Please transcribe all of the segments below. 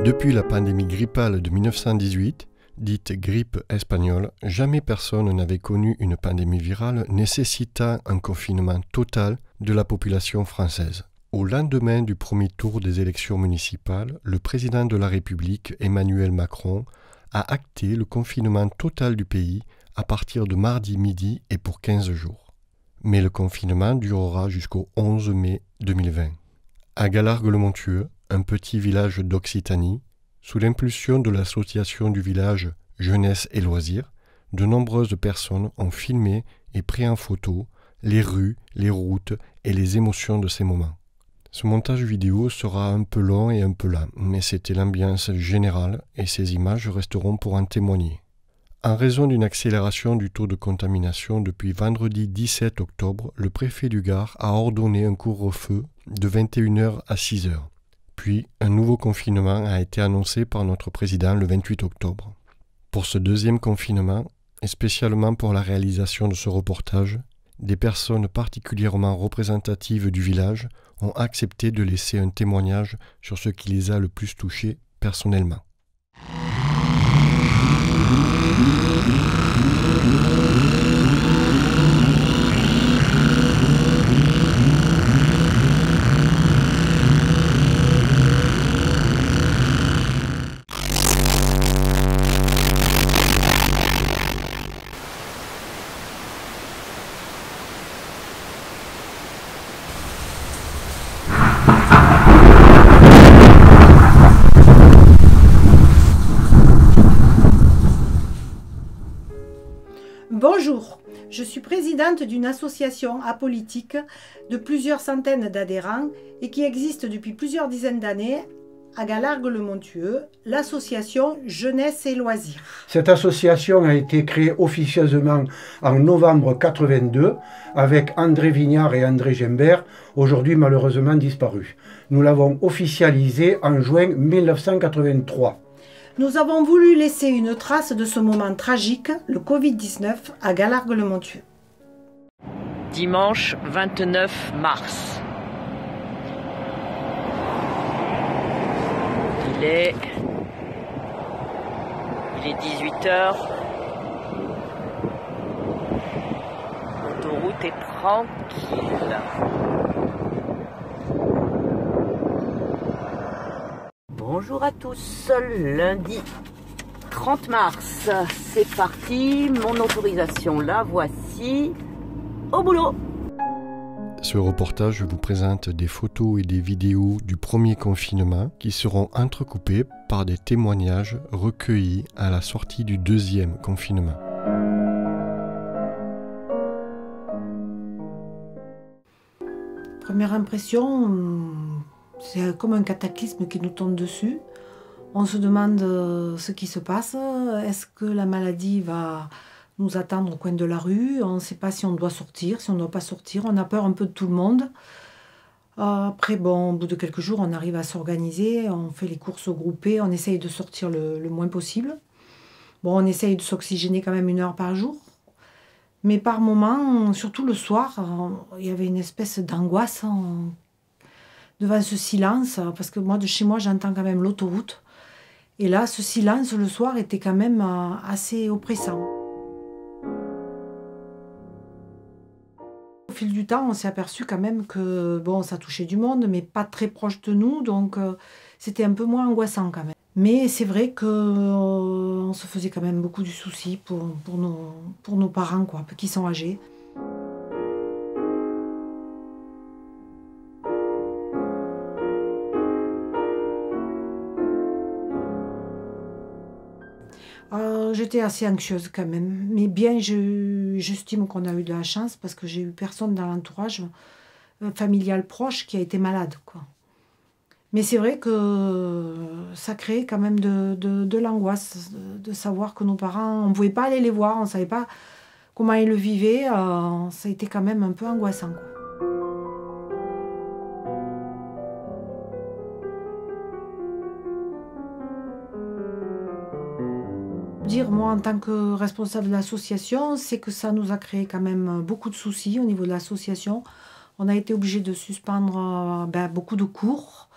Depuis la pandémie grippale de 1918, dite grippe espagnole, jamais personne n'avait connu une pandémie virale nécessitant un confinement total de la population française. Au lendemain du premier tour des élections municipales, le président de la République, Emmanuel Macron, a acté le confinement total du pays à partir de mardi midi et pour 15 jours. Mais le confinement durera jusqu'au 11 mai 2020. À Galargues-le-Montueux, un petit village d'Occitanie, sous l'impulsion de l'association du village Jeunesse et Loisirs, de nombreuses personnes ont filmé et pris en photo les rues, les routes et les émotions de ces moments. Ce montage vidéo sera un peu long et un peu lent, mais c'était l'ambiance générale et ces images resteront pour en témoigner. En raison d'une accélération du taux de contamination depuis vendredi 17 octobre, le préfet du Gard a ordonné un couvre-feu de 21h à 6h. Puis, un nouveau confinement a été annoncé par notre président le 28 octobre. Pour ce deuxième confinement, et spécialement pour la réalisation de ce reportage, des personnes particulièrement représentatives du village ont accepté de laisser un témoignage sur ce qui les a le plus touchés personnellement. Bonjour, je suis présidente d'une association apolitique de plusieurs centaines d'adhérents et qui existe depuis plusieurs dizaines d'années à Galargues-le-Montueux, l'association Jeunesse et Loisirs. Cette association a été créée officieusement en novembre 82 avec André Vignard et André Gembert, aujourd'hui malheureusement disparus. Nous l'avons officialisée en juin 1983. Nous avons voulu laisser une trace de ce moment tragique, le Covid-19, à Galargues-le-Montueux. Dimanche 29 mars. Il est 18h. L'autoroute est tranquille. Bonjour à tous, lundi 30 mars, c'est parti, mon autorisation la voici, au boulot. Ce reportage vous présente des photos et des vidéos du premier confinement qui seront entrecoupées par des témoignages recueillis à la sortie du deuxième confinement. Première impression, c'est comme un cataclysme qui nous tombe dessus. On se demande ce qui se passe. Est-ce que la maladie va nous attendre au coin de la rue? On ne sait pas si on doit sortir, si on ne doit pas sortir. On a peur un peu de tout le monde. Après, bon, au bout de quelques jours, on arrive à s'organiser. On fait les courses groupées. On essaye de sortir le moins possible. Bon, on essaye de s'oxygéner quand même 1 heure par jour. Mais par moments, surtout le soir, il y avait une espèce d'angoisse devant ce silence, parce que moi, de chez moi, j'entends quand même l'autoroute. Et là, ce silence, le soir, était quand même assez oppressant. Au fil du temps, on s'est aperçu quand même que, bon, ça touchait du monde, mais pas très proche de nous, donc c'était un peu moins angoissant quand même. Mais c'est vrai qu'on se faisait quand même beaucoup de soucis pour nos parents, quoi, qui sont âgés. J'étais assez anxieuse quand même, mais bien j'estime qu'on a eu de la chance parce que j'ai eu personne dans l'entourage familial proche qui a été malade, quoi. Mais c'est vrai que ça crée quand même de l'angoisse de savoir que nos parents, on ne pouvait pas aller les voir, on ne savait pas comment ils le vivaient, ça a été quand même un peu angoissant, quoi. Moi, en tant que responsable de l'association, c'est que ça nous a créé quand même beaucoup de soucis au niveau de l'association. On a été obligé de suspendre beaucoup de cours.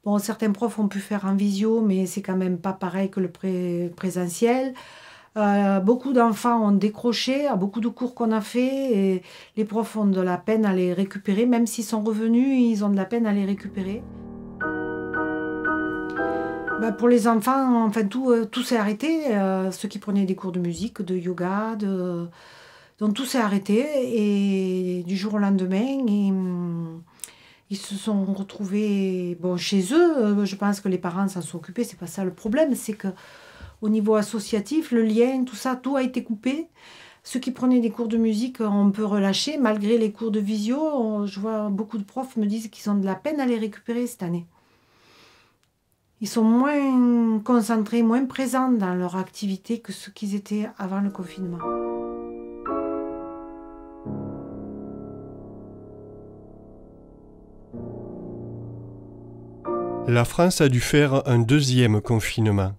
Bon, certains profs ont pu faire en visio, mais c'est quand même pas pareil que le présentiel. Beaucoup d'enfants ont décroché à beaucoup de cours qu'on a fait et les profs ont de la peine à les récupérer. Même s'ils sont revenus, ils ont de la peine à les récupérer. Pour les enfants, enfin, tout s'est arrêté. Ceux qui prenaient des cours de musique, de yoga, donc tout s'est arrêté et du jour au lendemain. Ils se sont retrouvés chez eux. Je pense que les parents s'en sont occupés. C'est pas ça le problème, c'est que au niveau associatif, le lien, tout ça, tout a été coupé. Ceux qui prenaient des cours de musique, on peut relâcher. Malgré les cours de visio, je vois beaucoup de profs me disent qu'ils ont de la peine à les récupérer cette année. Ils sont moins concentrés, moins présents dans leur activité que ce qu'ils étaient avant le confinement. La France a dû faire un deuxième confinement.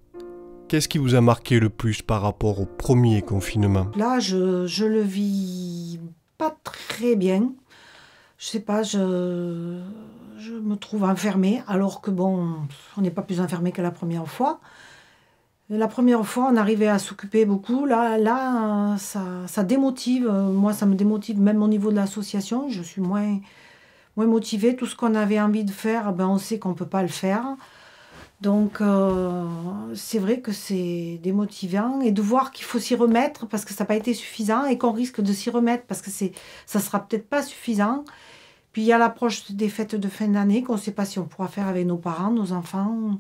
Qu'est-ce qui vous a marqué le plus par rapport au premier confinement? Là, je le vis pas très bien. Je sais pas, je me trouve enfermée, alors que bon, on n'est pas plus enfermé que la première fois. La première fois, on arrivait à s'occuper beaucoup. Là, ça démotive. Moi, ça me démotive même au niveau de l'association. Je suis moins motivée. Tout ce qu'on avait envie de faire, on sait qu'on ne peut pas le faire. Donc, c'est vrai que c'est démotivant. Et de voir qu'il faut s'y remettre parce que ça n'a pas été suffisant et qu'on risque de s'y remettre parce que ça ne sera peut-être pas suffisant. Puis, il y a l'approche des fêtes de fin d'année qu'on ne sait pas si on pourra faire avec nos parents, nos enfants.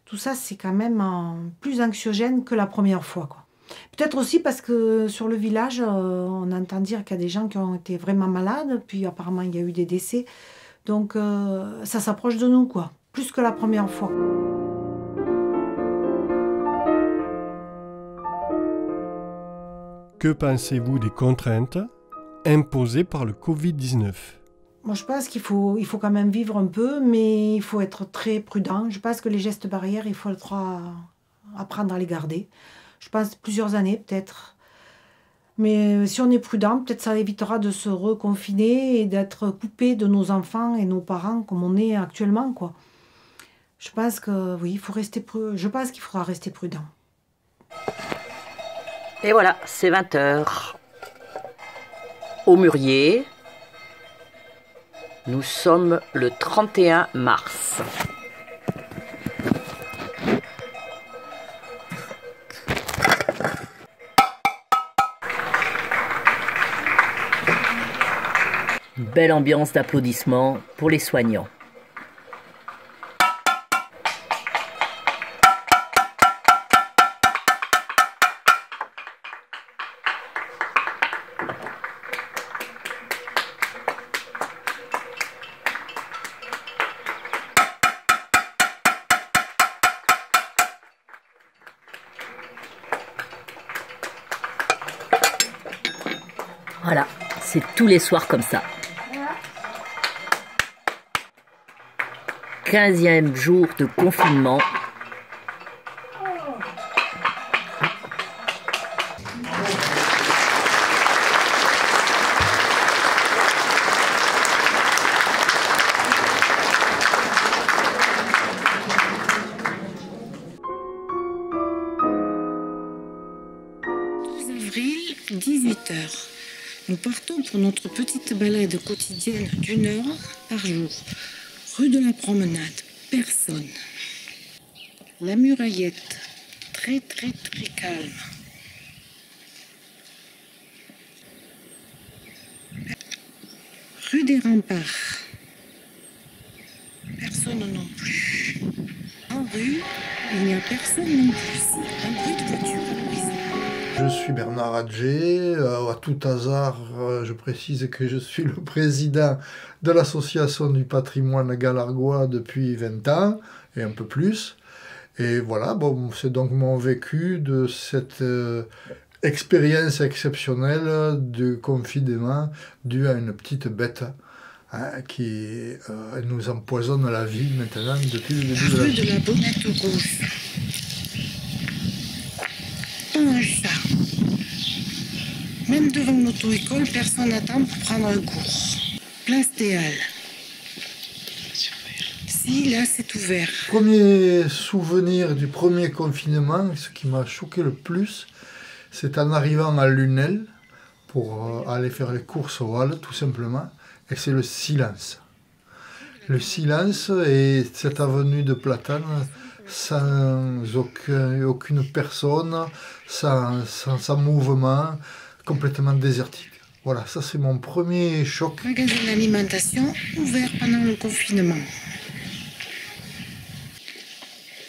Tout ça, c'est quand même plus anxiogène que la première fois, quoi. Peut-être aussi parce que sur le village, on entend dire qu'il y a des gens qui ont été vraiment malades. Puis, apparemment, il y a eu des décès. Donc, ça s'approche de nous, quoi. Plus que la première fois. Que pensez-vous des contraintes imposées par le Covid-19 ? Moi, je pense qu'il faut quand même vivre un peu, mais il faut être très prudent. Je pense que les gestes barrières, il faudra apprendre à les garder. Je pense plusieurs années, peut-être. Mais si on est prudent, peut-être ça évitera de se reconfiner et d'être coupé de nos enfants et nos parents comme on est actuellement, quoi. Je pense que oui, je pense qu'il faudra rester prudent. Et voilà, c'est 20h. Au Mûrier, nous sommes le 31 mars. Une belle ambiance d'applaudissements pour les soignants. Voilà, c'est tous les soirs comme ça. 15e jour de confinement. Avril, 18h. Nous partons pour notre petite balade quotidienne d'1 heure par jour. Rue de la Promenade, personne. La Muraillette, très très très calme. Rue des Remparts, personne non plus. En rue, il n'y a personne non plus ici. Un bruit de voiture à l'horizon. Je suis Bernard Adjé. À tout hasard, je précise que je suis le président de l'association du patrimoine galargois depuis 20 ans et un peu plus. Et voilà, c'est donc mon vécu de cette expérience exceptionnelle de confinement due à une petite bête qui nous empoisonne la vie maintenant depuis le début de la vie. Rue de la Bonnette Rouge. Un chat. Même devant l'auto-école, personne n'attend pour prendre un cours. Place des Halles. Ici, là, c'est ouvert. Premier souvenir du premier confinement, ce qui m'a choqué le plus, c'est en arrivant à Lunel pour aller faire les courses au Halles, tout simplement, et c'est le silence. Le silence et cette avenue de Platanes sans aucune personne, sans mouvement, complètement désertique. Voilà, ça c'est mon premier choc. Magasin d'alimentation ouvert pendant le confinement.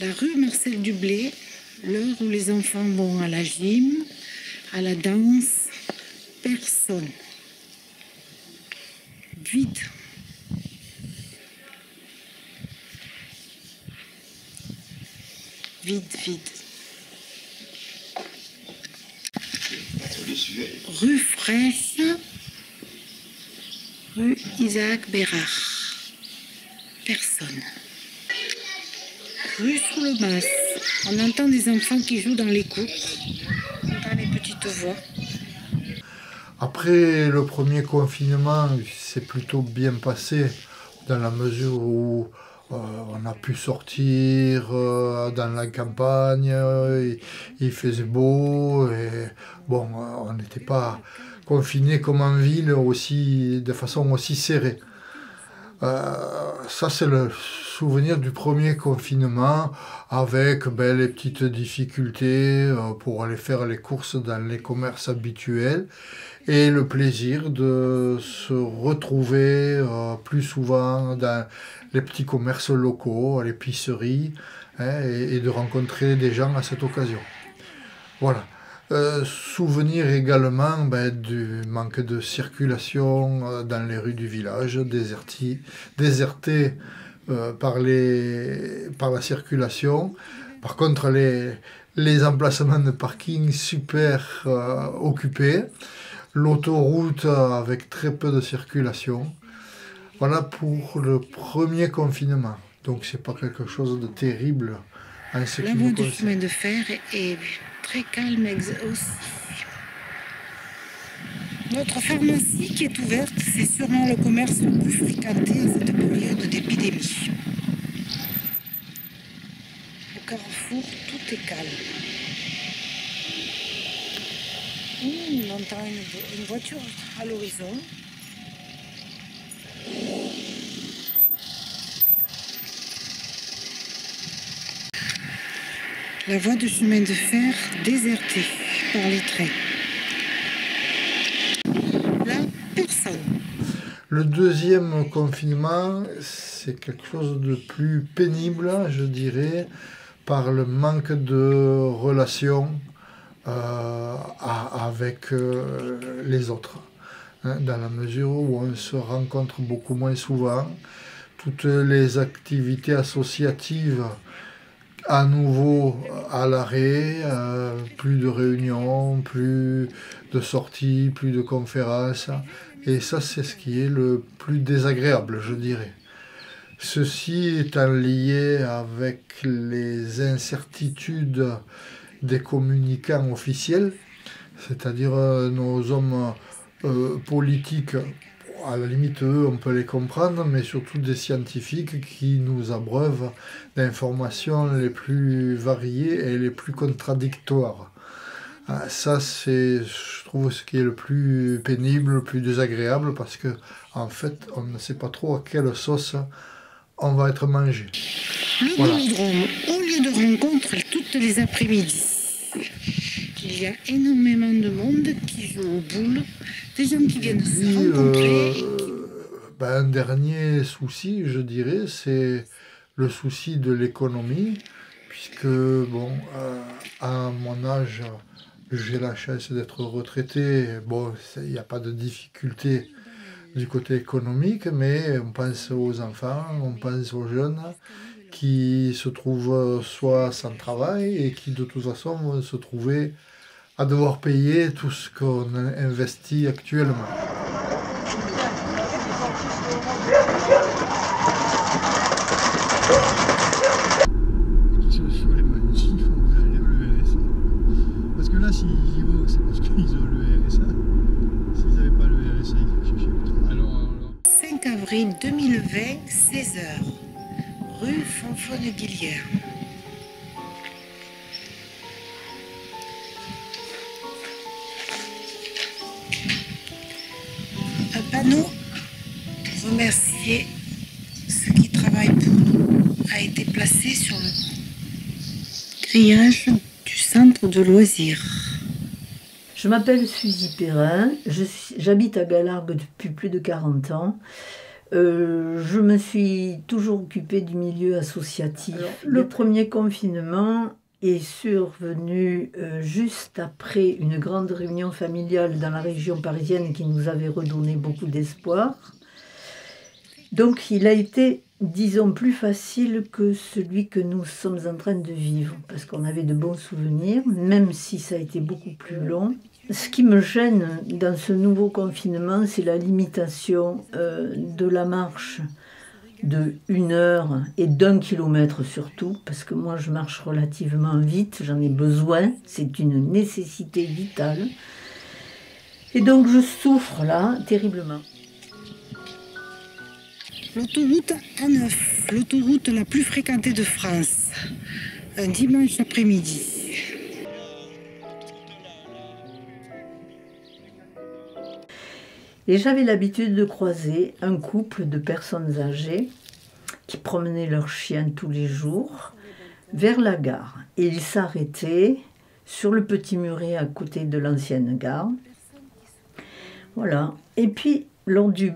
La rue Marcel Dublé, l'heure où les enfants vont à la gym, à la danse, personne. Vide. Vide, vide. Rue Fraîche, rue Isaac Bérard. Personne. Rue sous le Mas. On entend des enfants qui jouent dans les cours. On entend les petites voix. Après le premier confinement, c'est plutôt bien passé dans la mesure où on a pu sortir dans la campagne, il faisait beau et bon, on n'était pas confinés comme en ville aussi, de façon aussi serrée. Ça c'est le souvenir du premier confinement avec les petites difficultés pour aller faire les courses dans les commerces habituels et le plaisir de se retrouver plus souvent dans les petits commerces locaux, à l'épicerie, et de rencontrer des gens à cette occasion. Voilà. Souvenir également du manque de circulation dans les rues du village, désertées par la circulation. Par contre, les emplacements de parking super occupés, l'autoroute avec très peu de circulation. Voilà pour le premier confinement. Donc c'est pas quelque chose de terrible en ce qui La nous voie du concerne. chemin de fer est très calme aussi. Notre pharmacie qui est ouverte, c'est sûrement le commerce le plus fréquenté à cette période d'épidémie. Au carrefour, tout est calme. On entend une voiture à l'horizon. La voie de chemin de fer désertée par les trains. Là, personne. Le deuxième confinement, c'est quelque chose de plus pénible, je dirais, par le manque de relations avec les autres. Dans la mesure où on se rencontre beaucoup moins souvent, toutes les activités associatives à nouveau à l'arrêt, plus de réunions, plus de sorties, plus de conférences. Et ça, c'est ce qui est le plus désagréable, je dirais. Ceci étant lié avec les incertitudes des communicants officiels, c'est-à-dire nos hommes politiques. À la limite, eux, on peut les comprendre, mais surtout des scientifiques qui nous abreuvent d'informations les plus variées et les plus contradictoires. Ça, c'est, je trouve, ce qui est le plus pénible, le plus désagréable, parce que, en fait, on ne sait pas trop à quelle sauce on va être mangé. Le Vélodrome, au lieu de rencontres toutes les après-midi. Il y a énormément de monde qui joue aux boules, des gens qui viennent se rencontrer. Un dernier souci, je dirais, c'est le souci de l'économie, puisque, bon, à mon âge, j'ai la chance d'être retraité. Bon, il n'y a pas de difficulté du côté économique, mais on pense aux enfants, on pense aux jeunes qui se trouvent soit sans travail et qui de toute façon vont se trouver à devoir payer tout ce qu'on investit actuellement. Qui sont sur les manifs, vous allez le RSA. Parce que là, s'ils y vont, c'est parce qu'ils ont le RSA. S'ils n'avaient pas le RSA, ils vont chercher le travail. 5 avril 2020, 16h. rue Fonfone-Guillière. Un panneau pour remercier ceux qui travaillent pour nous a été placé sur le grillage du centre de loisirs. Je m'appelle Suzy Perrin, j'habite à Galargues depuis plus de 40 ans. Je me suis toujours occupée du milieu associatif. Le premier confinement est survenu juste après une grande réunion familiale dans la région parisienne qui nous avait redonné beaucoup d'espoir. Donc il a été, disons, plus facile que celui que nous sommes en train de vivre, parce qu'on avait de bons souvenirs, même si ça a été beaucoup plus long. Ce qui me gêne dans ce nouveau confinement, c'est la limitation de la marche de 1 heure et d'1 kilomètre surtout, parce que moi je marche relativement vite, j'en ai besoin, c'est une nécessité vitale. Et donc je souffre là terriblement. L'autoroute A9, l'autoroute la plus fréquentée de France, un dimanche après-midi. Et j'avais l'habitude de croiser un couple de personnes âgées qui promenaient leurs chiens tous les jours vers la gare. Et ils s'arrêtaient sur le petit muret à côté de l'ancienne gare. Voilà. Et puis, lors du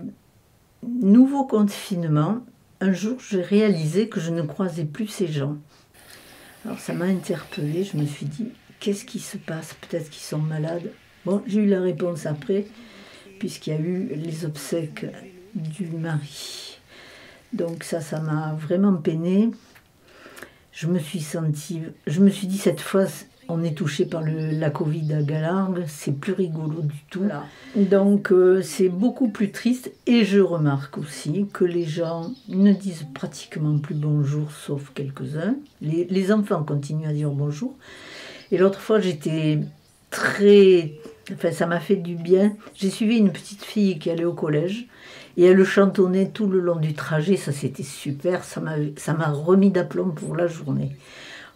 nouveau confinement, un jour, j'ai réalisé que je ne croisais plus ces gens. Alors ça m'a interpellée, je me suis dit, qu'est-ce qui se passe? Peut-être qu'ils sont malades. Bon, j'ai eu la réponse après, puisqu'il y a eu les obsèques du mari. Donc ça m'a vraiment peinée. Je me suis dit, cette fois, on est touché par la Covid à Galargues, c'est plus rigolo du tout. Voilà. Donc c'est beaucoup plus triste, et je remarque aussi que les gens ne disent pratiquement plus bonjour, sauf quelques-uns. Les enfants continuent à dire bonjour. Et l'autre fois, j'étais ça m'a fait du bien. J'ai suivi une petite fille qui allait au collège et elle chantonnait tout le long du trajet. Ça, c'était super. Ça m'a remis d'aplomb pour la journée.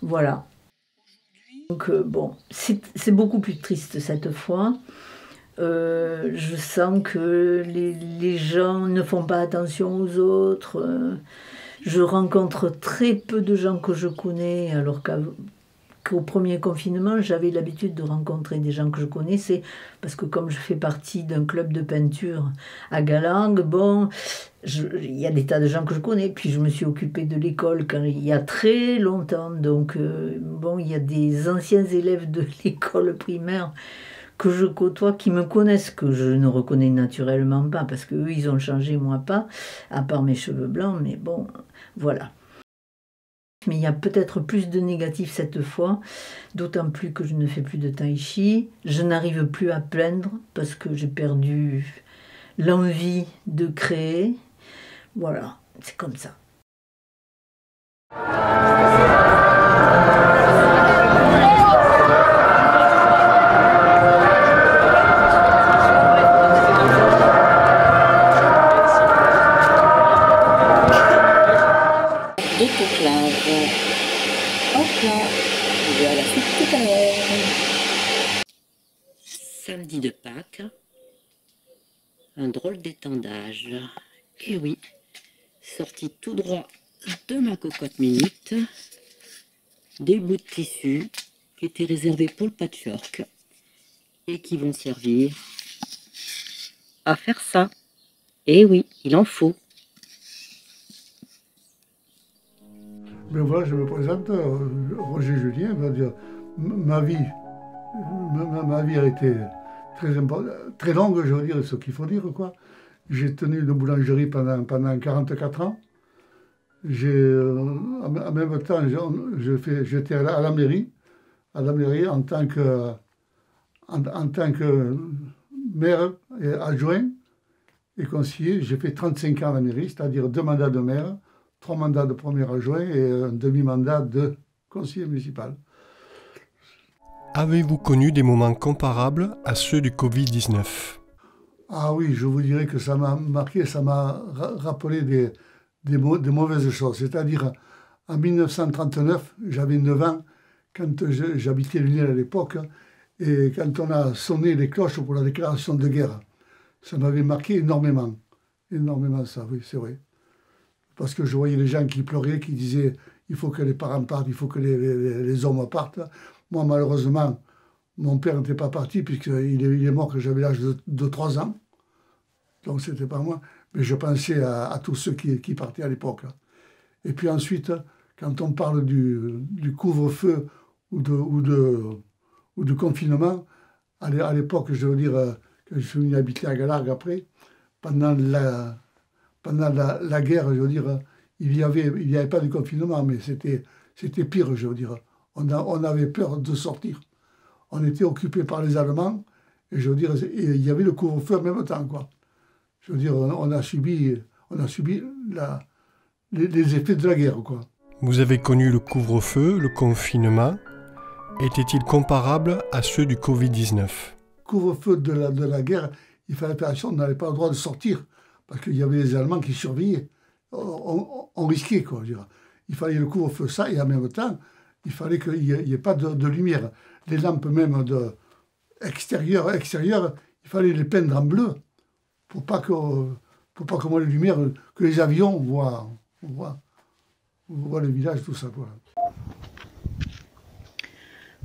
Voilà. Donc, bon, c'est beaucoup plus triste cette fois. Je sens que les gens ne font pas attention aux autres. Je rencontre très peu de gens que je connais, alors qu'au premier confinement, j'avais l'habitude de rencontrer des gens que je connaissais, parce que comme je fais partie d'un club de peinture à Galargues, bon, il y a des tas de gens que je connais, puis je me suis occupée de l'école il y a très longtemps, donc bon, il y a des anciens élèves de l'école primaire que je côtoie, qui me connaissent, que je ne reconnais naturellement pas, parce qu'eux, ils ont changé, moi pas, à part mes cheveux blancs, mais bon, voilà. Mais il y a peut-être plus de négatifs cette fois, d'autant plus que je ne fais plus de tai chi. Je n'arrive plus à peindre parce que j'ai perdu l'envie de créer. Voilà, c'est comme ça. Samedi de Pâques, un drôle d'étendage. Et oui, sorti tout droit de ma cocotte minute, des bouts de tissu qui étaient réservés pour le patchwork et qui vont servir à faire ça. Et oui, il en faut. Ben voilà, je me présente, Roger Julien, on va dire, ma vie a été très longue, je veux dire, ce qu'il faut dire, quoi. J'ai tenu une boulangerie pendant 44 ans. En même temps, j'étais à la mairie en tant que maire et adjoint et conseiller. J'ai fait 35 ans à la mairie, c'est-à-dire 2 mandats de maire, 3 mandats de premier adjoint et un demi-mandat de conseiller municipal. Avez-vous connu des moments comparables à ceux du Covid-19 ? Ah oui, je vous dirais que ça m'a marqué, ça m'a rappelé des mauvaises choses. C'est-à-dire, en 1939, j'avais 9 ans, quand j'habitais Lille à l'époque, et quand on a sonné les cloches pour la déclaration de guerre, ça m'avait marqué énormément. Énormément ça, oui, c'est vrai. Parce que je voyais les gens qui pleuraient, qui disaient il faut que les parents partent, il faut que les hommes partent. Moi, malheureusement, mon père n'était pas parti, puisqu'il est mort quand j'avais l'âge de 3 ans. Donc, c'était pas moi. Mais je pensais à tous ceux qui partaient à l'époque. Et puis ensuite, quand on parle du couvre-feu ou de confinement, à l'époque, je veux dire, quand je suis venu habiter à Galargues après, pendant la guerre, je veux dire, il n'y avait pas de confinement, mais c'était pire, je veux dire. On avait peur de sortir. On était occupés par les Allemands, et je veux dire, il y avait le couvre-feu en même temps, quoi. Je veux dire, on a subi les effets de la guerre, quoi. Vous avez connu le couvre-feu, le confinement. Était-il comparable à ceux du Covid-19 ? Couvre-feu de la guerre, il fallait faire attention, on n'avait pas le droit de sortir, parce qu'il y avait les Allemands qui surveillaient. On risquait, quoi. Je veux dire. Il fallait le couvre-feu, ça, et en même temps, il fallait qu'il n'y ait pas de lumière. Les lampes même extérieures, il fallait les peindre en bleu, pour pas qu'on voit les lumières, que les avions voient le village, tout ça, quoi.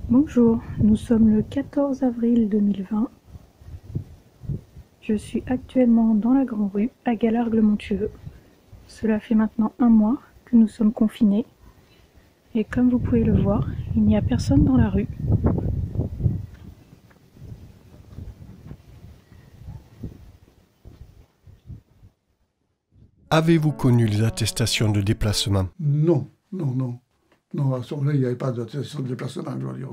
Bonjour, nous sommes le 14 avril 2020. Je suis actuellement dans la Grand Rue, à Galargues-le-Montueux. Cela fait maintenant 1 mois que nous sommes confinés. Et comme vous pouvez le voir, il n'y a personne dans la rue. Avez-vous connu les attestations de déplacement ? Non, à ce moment-là, il n'y avait pas d'attestation de déplacement, je dois dire.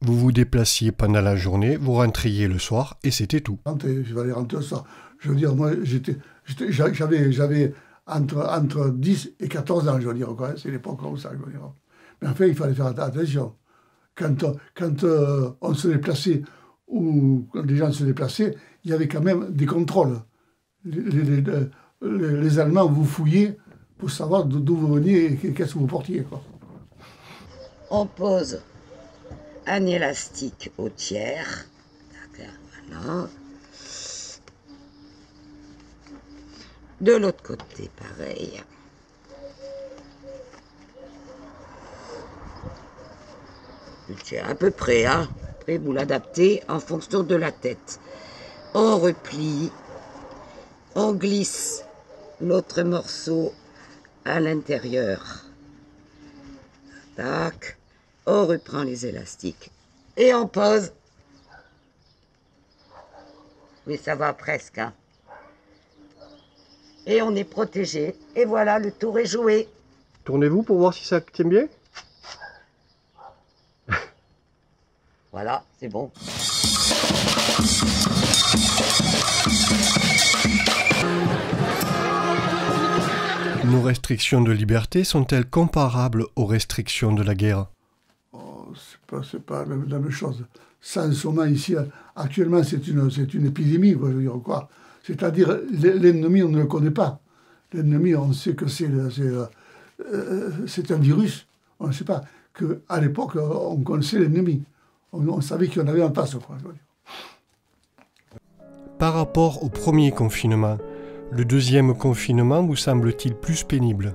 Vous vous déplaciez pendant la journée, vous rentriez le soir, et c'était tout. Il fallait rentrer le soir. Je veux dire, moi, j'avais entre 10 et 14 ans, je veux dire, quoi. C'est l'époque comme ça, je veux dire. Mais enfin, il fallait faire attention. Quand on se déplaçait, ou quand les gens se déplaçaient, il y avait quand même des contrôles. Les Allemands vous fouillaient pour savoir d'où vous veniez et qu'est-ce que vous portiez, quoi. On pose un élastique au tiers. Voilà. De l'autre côté, pareil. Le tiers, à peu près, hein. Après, vous l'adaptez en fonction de la tête. On replie, on glisse l'autre morceau à l'intérieur. Tac. On reprend les élastiques et on pose. Oui, ça va presque, hein. Et on est protégé. Et voilà, le tour est joué. Tournez-vous pour voir si ça tient bien ? Voilà, c'est bon. Nos restrictions de liberté sont-elles comparables aux restrictions de la guerre ? C'est pas la même chose. Ça, en ce moment, ici, actuellement, c'est une épidémie, quoi, je veux dire, quoi. C'est-à-dire, l'ennemi, on ne le connaît pas. L'ennemi, on sait que c'est un virus. On ne sait pas qu'à l'époque, on connaissait l'ennemi. On savait qu'il y en avait en face, quoi, je veux dire. Par rapport au premier confinement, le deuxième confinement vous semble-t-il plus pénible ?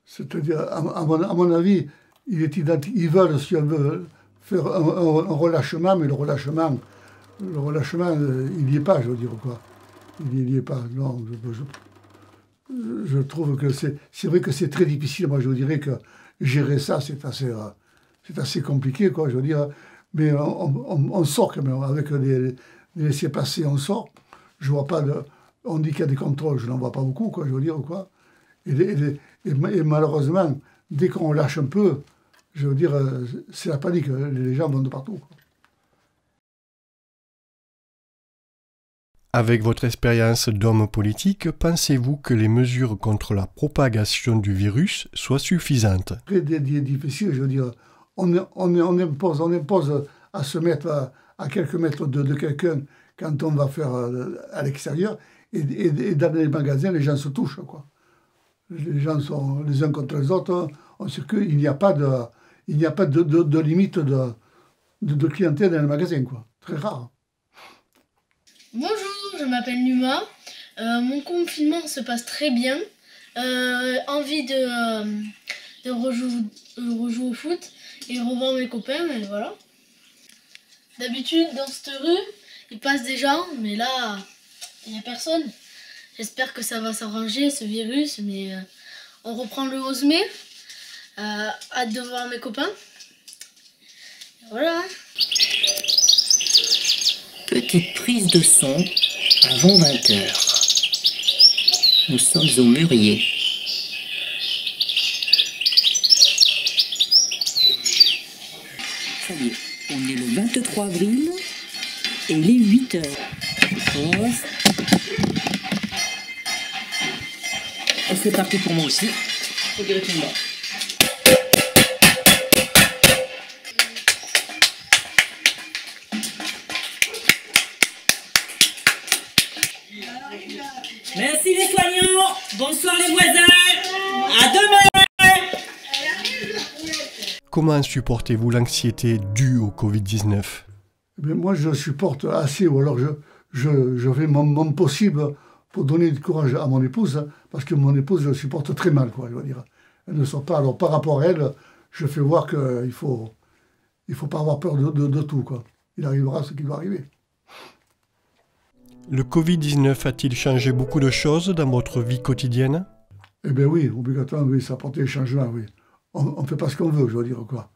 C'est-à-dire, à mon avis, il est identique. Ils veulent, si on veut, faire un relâchement, mais le relâchement, il n'y est pas, je veux dire, quoi. Il n'y est pas. Non, je trouve que c'est vrai que c'est très difficile. Moi, je vous dirais que gérer ça, c'est assez compliqué, quoi, je veux dire. Mais on sort quand même, avec les laissez-passer, on sort. Je vois pas on dit qu'il y a des contrôles, je n'en vois pas beaucoup, quoi, je veux dire, quoi. Et malheureusement, dès qu'on lâche un peu, je veux dire, c'est la panique, les gens vont de partout, quoi. Avec votre expérience d'homme politique, pensez-vous que les mesures contre la propagation du virus soient suffisantes ? Très difficile, je veux dire. On impose à se mettre à quelques mètres de quelqu'un quand on va faire à l'extérieur, et dans les magasins, les gens se touchent, quoi. Les gens sont les uns contre les autres. On sait qu'il n'y a pas de limite de clientèle dans le magasin, quoi. Très rare. Bonjour, je m'appelle Numa. Mon confinement se passe très bien. Envie de rejouer au foot et revoir mes copains, mais voilà. D'habitude, dans cette rue, il passe des gens, mais là, il n'y a personne. J'espère que ça va s'arranger, ce virus, mais on reprend le 11 mai. Hâte de voir mes copains. Et voilà. Petite prise de son avant 20h. Nous sommes au Mûrier. Ça y est, on est le 23 avril et il est 8h. Et c'est parti pour moi aussi. Regardez-moi. Merci les soignants. Bonsoir les voisins. À demain. Comment supportez-vous l'anxiété due au Covid-19 ? Moi, je supporte assez, ou alors je fais mon possible pour donner du courage à mon épouse, parce que mon épouse, je le supporte très mal, quoi, je veux dire. Elle ne sort pas. Alors, par rapport à elle, je fais voir qu'il faut pas avoir peur de tout, quoi. Il arrivera ce qui doit arriver. Le Covid-19 a-t-il changé beaucoup de choses dans votre vie quotidienne ? Eh bien oui, obligatoirement, oui, ça a apporté des changements, oui. On ne fait pas ce qu'on veut, je veux dire, quoi.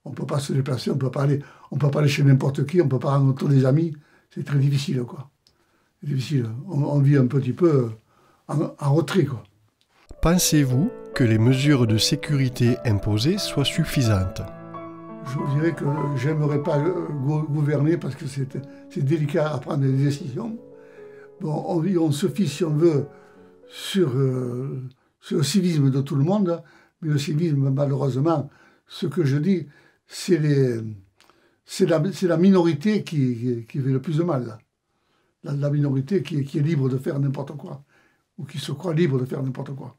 On ne peut pas se déplacer, on ne peut pas aller chez n'importe qui, on ne peut pas rencontrer des amis. C'est très difficile, quoi. C'est difficile. On vit un petit peu en retrait, quoi. Pensez-vous que les mesures de sécurité imposées soient suffisantes ? Je vous dirais que j'aimerais pas gouverner parce que c'est délicat à prendre des décisions. Bon, on se fie, si on veut, sur le civisme de tout le monde, mais le civisme, malheureusement, ce que je dis, c'est la minorité qui fait le plus de mal. La minorité qui est libre de faire n'importe quoi, ou qui se croit libre de faire n'importe quoi.